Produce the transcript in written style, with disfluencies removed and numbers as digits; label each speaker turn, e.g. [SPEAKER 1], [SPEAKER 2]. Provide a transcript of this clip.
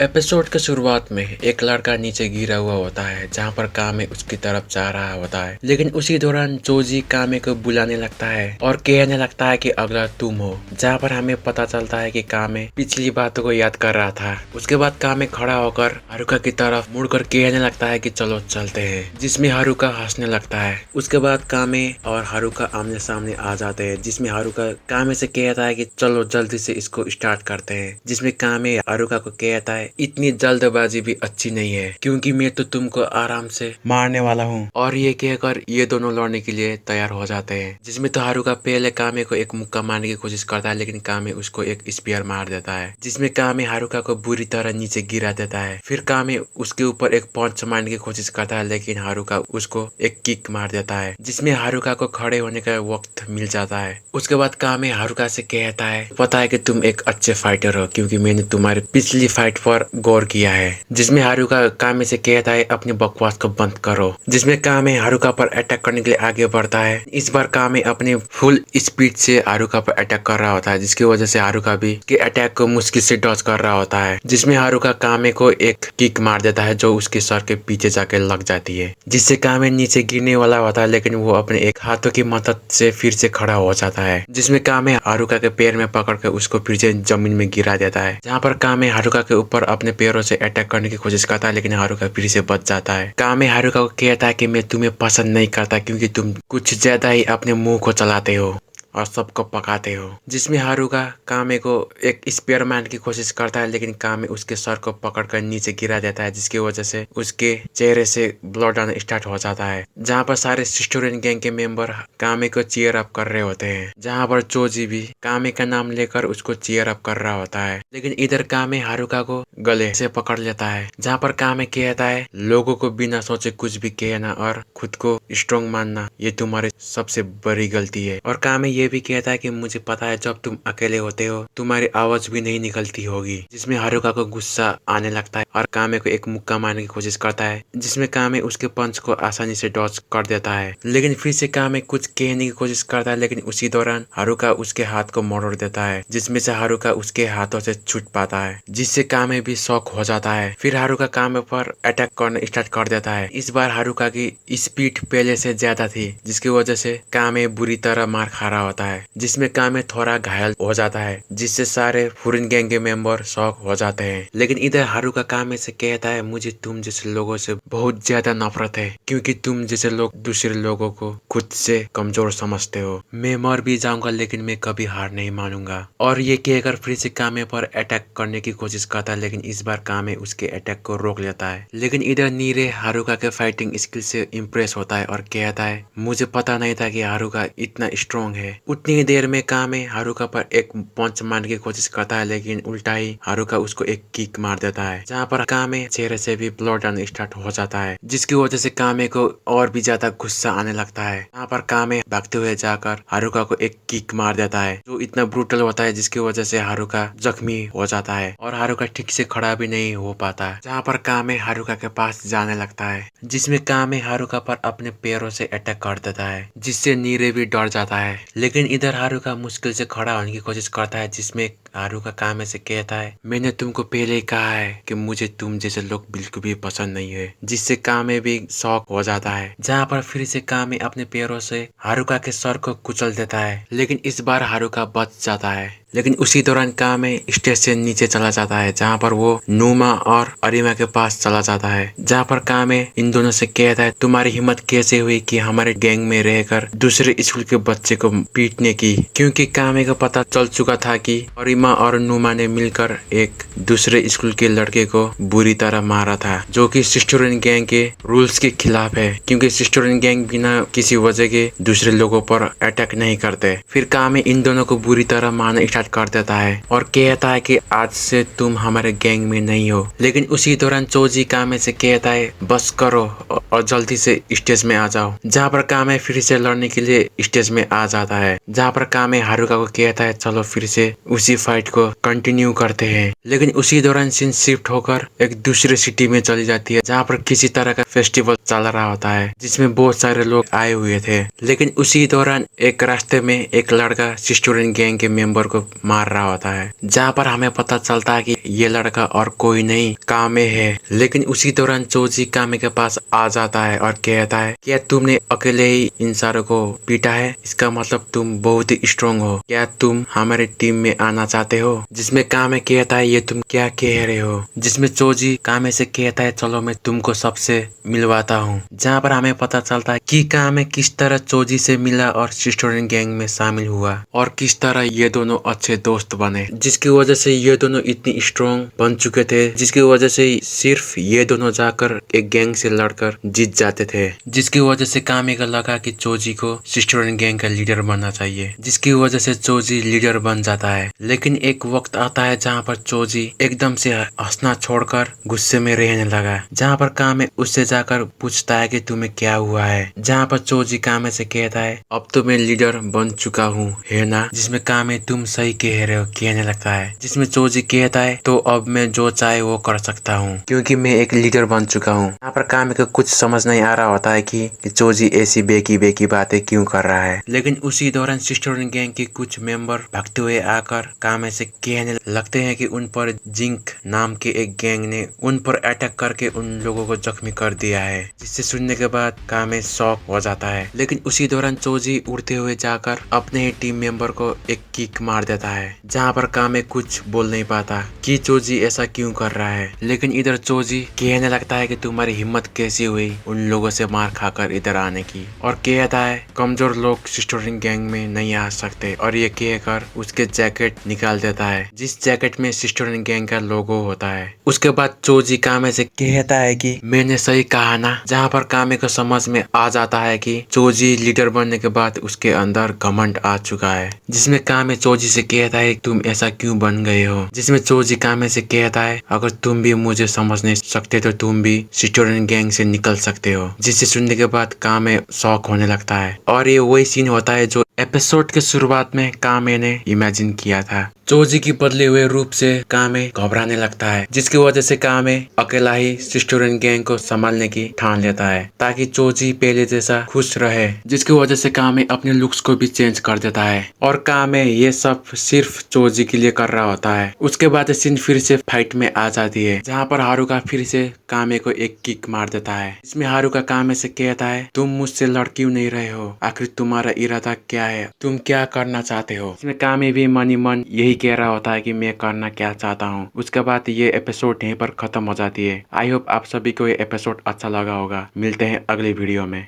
[SPEAKER 1] Episode के शुरुआत में एक लड़का नीचे गिरा हुआ होता है जहाँ पर कामे उसकी तरफ जा रहा होता है, लेकिन उसी दौरान जोजी कामे को बुलाने लगता है और कहने लगता है कि अगला तुम हो। जहाँ पर हमें पता चलता है कि कामे पिछली बातों को याद कर रहा था। उसके बाद कामे खड़ा होकर हारुका की तरफ मुड़कर कहने लगता है कि चलो चलते हैं, जिसमें हारुका हंसने लगता है। उसके बाद कामे और हारुका आमने सामने आ जाते हैं, जिसमें हारुका कामे से कहता है कि चलो जल्दी से इसको स्टार्ट करते हैं, जिसमें कामे हारुका को कहता है इतनी जल्दबाजी भी अच्छी नहीं है क्योंकि मैं तो तुमको आराम से मारने वाला हूँ। और ये कहकर ये दोनों लड़ने के लिए तैयार हो जाते हैं, जिसमें तो हारुका पहले कामे को एक मुक्का मारने की कोशिश करता है, लेकिन कामे उसको एक स्पीयर मार देता है, जिसमें कामे हारुका को बुरी तरह नीचे गिरा देता है। फिर कामे उसके ऊपर एक पंच मारने की कोशिश करता है, लेकिन हारुका उसको एक किक मार देता है, जिसमें हारुका को खड़े होने का वक्त मिल जाता है। उसके बाद कामे हारुका से कहता है पता है कि तुम एक अच्छे फाइटर हो क्योंकि मैंने तुम्हारे पिछली फाइट पर गौर किया है। जिसमें हारुका कामे से कहता है अपनी बकवास को बंद करो, जिसमें कामे हारुका पर अटैक करने के लिए आगे बढ़ता है। इस बार कामे अपने फुल स्पीड से हारुका पर अटैक कर रहा होता है, जिसकी वजह से हारुका भी के अटैक को मुश्किल से डॉज कर रहा होता है, जिसमें हारुका कामे को एक किक मार देता है जो उसके सर के पीछे जाके लग जाती है, जिससे कामे नीचे गिरने वाला होता है, लेकिन वो अपने एक हाथों की मदद से फिर से खड़ा हो जाता है, जिसमें कामे हारुका के पैर में पकड़ कर उसको फिर से जमीन में गिरा देता है। जहाँ पर कामे हारुका के ऊपर अपने पैरों से अटैक करने की कोशिश करता है, लेकिन हारुका फिर से बच जाता है। कामे हारुका को कहता है कि मैं तुम्हें पसंद नहीं करता क्योंकि तुम कुछ ज्यादा ही अपने मुंह को चलाते हो और सबको पकाते हो। जिसमें हारुका कामे को एक स्पेयर मारने की कोशिश करता है, लेकिन कामे उसके सर को पकड़कर नीचे गिरा देता है, जिसकी वजह से उसके चेहरे से ब्लड आना स्टार्ट हो जाता है। जहाँ पर सारे सिस्टोरियन गैंग के मेंबर कामे को चीयर अप कर रहे होते हैं, जहाँ पर जोजी भी कामे का नाम लेकर उसको चीयर अप कर रहा होता है, लेकिन इधर कामे हारुका को गले से पकड़ लेता है। जहाँ पर कामे कहता है लोगों को बिना सोचे कुछ भी कहना और खुद को स्ट्रॉन्ग मानना ये तुम्हारी सबसे बड़ी गलती है। और कामे ये भी कहता है कि मुझे पता है जब तुम अकेले होते हो तुम्हारी आवाज भी नहीं निकलती होगी, जिसमें हारुका को गुस्सा आने लगता है और कामे को एक मुक्का मारने की कोशिश करता है, जिसमें कामे उसके पंच को आसानी से डॉज कर देता है। लेकिन फिर से कामे कुछ कहने की कोशिश करता है, लेकिन उसी दौरान हारुका उसके हाथ को मोड़ देता है, जिसमें से हारुका उसके हाथों से छूट पाता है, जिससे कामे भी शॉक हो जाता है। फिर हारुका कामे पर अटैक करना स्टार्ट कर देता है। इस बार हारुका की स्पीड पहले से ज्यादा थी, जिसकी वजह से कामे बुरी तरह मार खा रहा होता है, जिसमें कामे थोड़ा घायल हो जाता है, जिससे सारे फुरिन गैंग के मेंबर शॉक हो जाते हैं। लेकिन इधर हारुका कामे से कहता है मुझे तुम जैसे लोगों से बहुत ज्यादा नफरत है क्योंकि तुम जैसे लोग दूसरे लोगों को खुद से कमजोर समझते हो। मैं मर भी जाऊंगा लेकिन मैं कभी हार नहीं मानूंगा। और ये कहकर फिर से कामे पर अटैक करने की कोशिश करता है, लेकिन इस बार कामे उसके अटैक को रोक लेता है। लेकिन इधर नीरे हारुका के फाइटिंग स्किल से इम्प्रेस होता है और कहता है मुझे पता नहीं था कि हारुका इतना स्ट्रॉन्ग है। उतनी देर में कामे हारुका पर एक पंच मारने की कोशिश करता है, लेकिन उल्टा ही हारुका उसको एक किक मार देता है, जहाँ पर कामे चेहरे से भी ब्लड आना स्टार्ट हो जाता है, जिसकी वजह से कामे को और भी ज्यादा गुस्सा आने लगता है। यहाँ पर कामे भागते हुए जाकर हारुका को एक किक मार देता है जो इतना ब्रूटल होता है, जिसकी वजह से हारुका जख्मी हो जाता है और हारुका ठीक से खड़ा भी नहीं हो पाता है। जहाँ पर कामे हारुका के पास जाने लगता है, जिसमें कामे हारुका पर अपने पैरों से अटैक कर देता है, जिससे नीरे भी डर जाता है। लेकिन इधर हारुका मुश्किल से खड़ा होने की कोशिश करता है, जिसमें हारुका कामे से कहता है मैंने तुमको पहले ही कहा है कि मुझे तुम जैसे लोग बिल्कुल भी पसंद नहीं है, जिससे कामे भी शॉक हो जाता है। जहाँ पर फिर से कामे अपने पैरों से हारुका के सर को कुचल देता है, लेकिन इस बार हारुका बच जाता है। लेकिन उसी दौरान कामे स्टेज से नीचे चला जाता है, जहाँ पर वो नूमा और अरिमा के पास चला जाता है, जहाँ पर कामे इन दोनों से कहता है तुम्हारी हिम्मत कैसे हुई कि हमारे गैंग में रहकर दूसरे स्कूल के बच्चे को पीटने की, क्योंकि कामे को पता चल चुका था कि अरिमा और नूमा ने मिलकर एक दूसरे स्कूल के लड़के को बुरी तरह मारा था, जो कि सिस्टोरियन गैंग के रूल्स के खिलाफ है, क्योंकि सिस्टोरियन गैंग बिना किसी वजह के दूसरे लोगों पर अटैक नहीं करते। फिर कामे इन दोनों को बुरी तरह मारना स्टार्ट कर देता है और कहता है कि आज से तुम हमारे गैंग में नहीं हो। लेकिन उसी दौरान जोजी कामे से कहता है बस करो और जल्दी से स्टेज में आ जाओ, जहाँ पर कामे फिर से लड़ने के लिए स्टेज में आ जाता है, जहाँ पर कामे हारुका को कहता है चलो फिर से उसी फाइट फाइट को कंटिन्यू करते हैं। लेकिन उसी दौरान सीन शिफ्ट होकर एक दूसरे सिटी में चली जाती है जहाँ पर किसी तरह का फेस्टिवल चल रहा होता है जिसमें बहुत सारे लोग आए हुए थे। लेकिन उसी दौरान एक रास्ते में एक लड़का सिस्टोरियन गैंग के मेंबर को मार रहा होता है, जहाँ पर हमें पता चलता है कि ये लड़का और कोई नहीं कामे है। लेकिन उसी दौरान चोजी कामे के पास आ जाता है और कहता है क्या तुमने अकेले ही इन सारों को पीटा है, इसका मतलब तुम बहुत ही स्ट्रॉन्ग हो, क्या तुम हमारे टीम में आना चाहते हो। जिसमें कामे कहता है ये तुम क्या कह रहे हो। जिसमें चोजी कामे से कहता है चलो मैं तुमको सबसे मिलवाता हूँ। जहाँ पर हमें पता चलता है कि कामे किस तरह चोजी से मिला और सिस्टोरियन गैंग में शामिल हुआ और किस तरह ये दोनों अच्छे दोस्त बने, जिसकी वजह से ये दोनों इतनी स्ट्रॉन्ग बन चुके थे, जिसकी वजह से सिर्फ ये दोनों जाकर एक गैंग से लड़कर जीत जाते थे। जिसकी वजह से कामे को लगा कि चोजी को सिस्टोरियन गैंग का लीडर बनना चाहिए, जिसकी वजह से चोजी लीडर बन जाता है। लेकिन एक वक्त आता है जहाँ पर चोजी एकदम से हंसना छोड़कर गुस्से में रहने लगा, जहाँ पर कामे उससे जाकर पूछता है कि तुम्हें क्या हुआ है। जहाँ पर चोजी कामे से कहता है अब तो मैं लीडर बन चुका हूँ है ना। जिसमें कामे तुम सही कह रहे हो कहने लगता है। जिसमें चोजी कहता है तो अब मैं जो चाहे वो कर सकता हूँ क्योंकि मैं एक लीडर बन चुका हूँ। यहाँ पर कामे को कुछ समझ नहीं आ रहा होता है कि चोजी ऐसी बेकी बेकी बातें क्यों कर रहा है। लेकिन उसी दौरान सिस्टोरियन गैंग के कुछ मेंबर भागते हुए आकर कामे से कहने लगते हैं कि उन पर जिंक नाम के एक गैंग ने उन पर अटैक करके उन लोगों को जख्मी कर दिया है। जिससे सुनने के बाद कामे शॉक हो जाता है। लेकिन उसी दौरान चोजी उड़ते हुए जाकर अपने ही टीम मेंबर को एक किक मार देता है, जहाँ पर कामे कुछ बोल नहीं पाता कि चोजी ऐसा क्यों कर रहा है। लेकिन इधर चोजी कहने लगता है कि तुम्हारी हिम्मत कैसी हुई उन लोगों से मार खाकर इधर आने की, और कहता है कमजोर लोग सिस्टोरियन गैंग में नहीं आ सकते। और ये कहकर उसके जैकेट निकाल देता है, जिस जैकेट में सिस्टोरियन गैंग का लोगो होता है। उसके बाद चोजी कामे से कहता है कि मैंने सही कहा ना। जहाँ पर कामे को समझ में आ जाता है कि चोजी लीडर बनने के बाद उसके अंदर घमंड आ चुका है। जिसमें कामे चोजी से कहता है तुम ऐसा क्यों बन गए हो। जिसमें चोजी कामे से कहता है अगर तुम भी मुझे समझ नहीं सकते तो तुम भी सिस्टोरियन गैंग से निकल सकते हो। जिसे सुनने के बाद कामे शॉक होने लगता है। और ये वही सीन होता है जो एपिसोड के शुरुआत में कामे ने इमेजिन किया था। चोजी की बदले हुए रूप से कामे घबराने लगता है, जिसकी वजह से कामे अकेला ही सिस्टोरियन गैंग को संभालने की ठान लेता है ताकि चोजी पहले जैसा खुश रहे। जिसकी वजह से कामे अपने लुक्स को भी चेंज कर देता है और कामे ये सब सिर्फ चोजी के लिए कर रहा होता है। उसके बाद सीन फिर से फाइट में आ जाती है, जहाँ पर हारुका फिर से कामे को एक किक मार देता है। इसमें हारुका कामे से कहता है तुम मुझसे लड़ क्यों नहीं रहे हो, आखिर तुम्हारा इरादा क्या है, तुम क्या करना चाहते हो। इसमें कामे भी मन ही मन यही कह रहा होता है कि मैं करना क्या चाहता हूँ। उसके बाद ये एपिसोड यहीं पर खत्म हो जाती है। आई होप आप सभी को ये एपिसोड अच्छा लगा होगा। मिलते हैं अगली वीडियो में।